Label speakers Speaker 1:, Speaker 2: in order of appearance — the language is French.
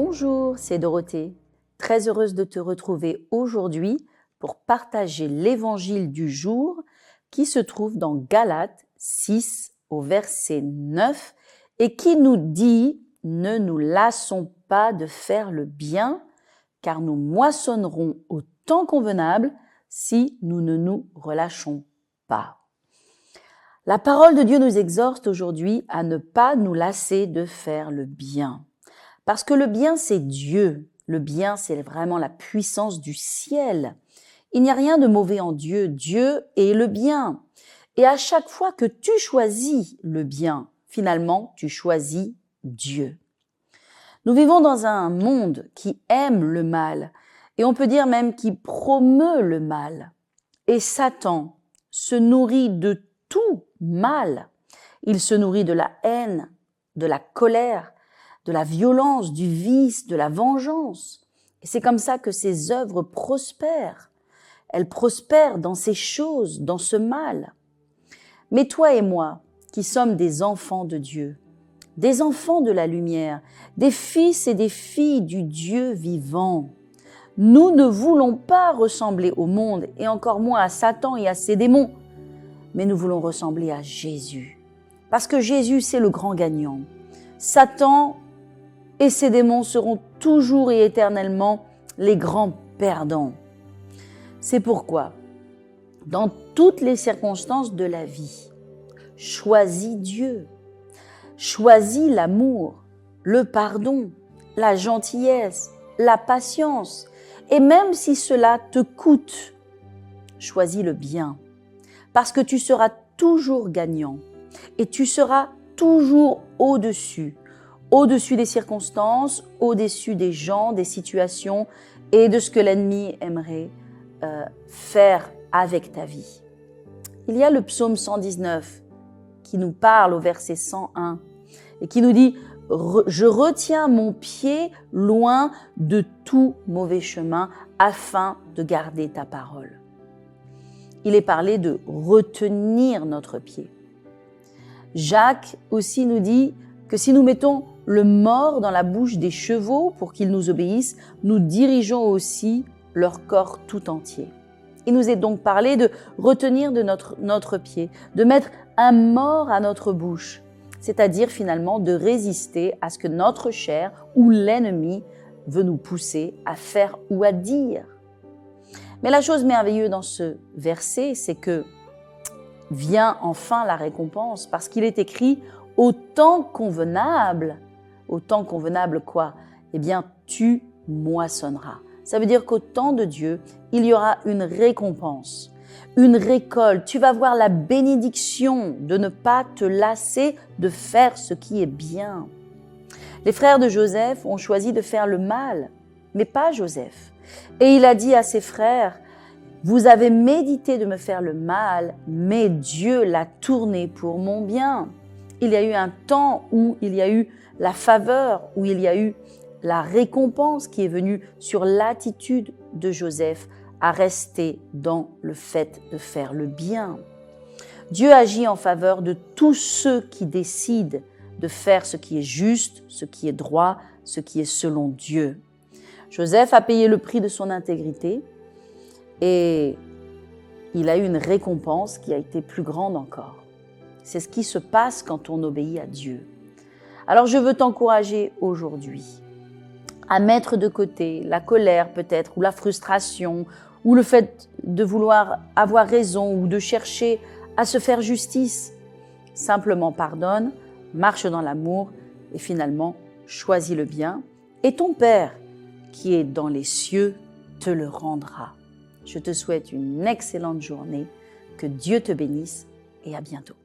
Speaker 1: Bonjour, c'est Dorothée. Très heureuse de te retrouver aujourd'hui pour partager l'évangile du jour qui se trouve dans Galates 6 au verset 9 et qui nous dit « Ne nous lassons pas de faire le bien, car nous moissonnerons au temps convenable si nous ne nous relâchons pas. » La parole de Dieu nous exhorte aujourd'hui à ne pas nous lasser de faire le bien. Parce que le bien, c'est Dieu. Le bien, c'est vraiment la puissance du ciel. Il n'y a rien de mauvais en Dieu. Dieu est le bien. Et à chaque fois que tu choisis le bien, finalement, tu choisis Dieu. Nous vivons dans un monde qui aime le mal, et on peut dire même qui promeut le mal. Et Satan se nourrit de tout mal. Il se nourrit de la haine, de la colère, de la violence, du vice, de la vengeance. Et c'est comme ça que ses œuvres prospèrent. Elles prospèrent dans ces choses, dans ce mal. Mais toi et moi, qui sommes des enfants de Dieu, des enfants de la lumière, des fils et des filles du Dieu vivant, nous ne voulons pas ressembler au monde et encore moins à Satan et à ses démons, mais nous voulons ressembler à Jésus. Parce que Jésus, c'est le grand gagnant. Satan et ses démons seront toujours et éternellement les grands perdants. C'est pourquoi, dans toutes les circonstances de la vie, choisis Dieu, choisis l'amour, le pardon, la gentillesse, la patience, et même si cela te coûte, choisis le bien, parce que tu seras toujours gagnant et tu seras toujours au-dessus des circonstances, au-dessus des gens, des situations et de ce que l'ennemi aimerait faire avec ta vie. Il y a le psaume 119 qui nous parle au verset 101 et qui nous dit « Je retiens mon pied loin de tout mauvais chemin afin de garder ta parole. » Il est parlé de retenir notre pied. Jacques aussi nous dit que si nous mettons le mors dans la bouche des chevaux pour qu'ils nous obéissent, nous dirigeons aussi leur corps tout entier. Il nous est donc parlé de retenir de notre pied, de mettre un mors à notre bouche, c'est-à-dire finalement de résister à ce que notre chair ou l'ennemi veut nous pousser à faire ou à dire. Mais la chose merveilleuse dans ce verset, c'est que vient enfin la récompense, parce qu'il est écrit « au temps convenable ». Au temps convenable quoi? Eh bien, tu moissonneras. Ça veut dire qu'au temps de Dieu, il y aura une récompense, une récolte. Tu vas voir la bénédiction de ne pas te lasser de faire ce qui est bien. Les frères de Joseph ont choisi de faire le mal, mais pas Joseph. Et il a dit à ses frères, « Vous avez médité de me faire le mal, mais Dieu l'a tourné pour mon bien. » Il y a eu un temps où il y a eu la faveur, où il y a eu la récompense qui est venue sur l'attitude de Joseph à rester dans le fait de faire le bien. Dieu agit en faveur de tous ceux qui décident de faire ce qui est juste, ce qui est droit, ce qui est selon Dieu. Joseph a payé le prix de son intégrité et il a eu une récompense qui a été plus grande encore. C'est ce qui se passe quand on obéit à Dieu. Alors je veux t'encourager aujourd'hui à mettre de côté la colère peut-être, ou la frustration, ou le fait de vouloir avoir raison, ou de chercher à se faire justice. Simplement pardonne, marche dans l'amour et finalement choisis le bien. Et ton Père qui est dans les cieux te le rendra. Je te souhaite une excellente journée, que Dieu te bénisse et à bientôt.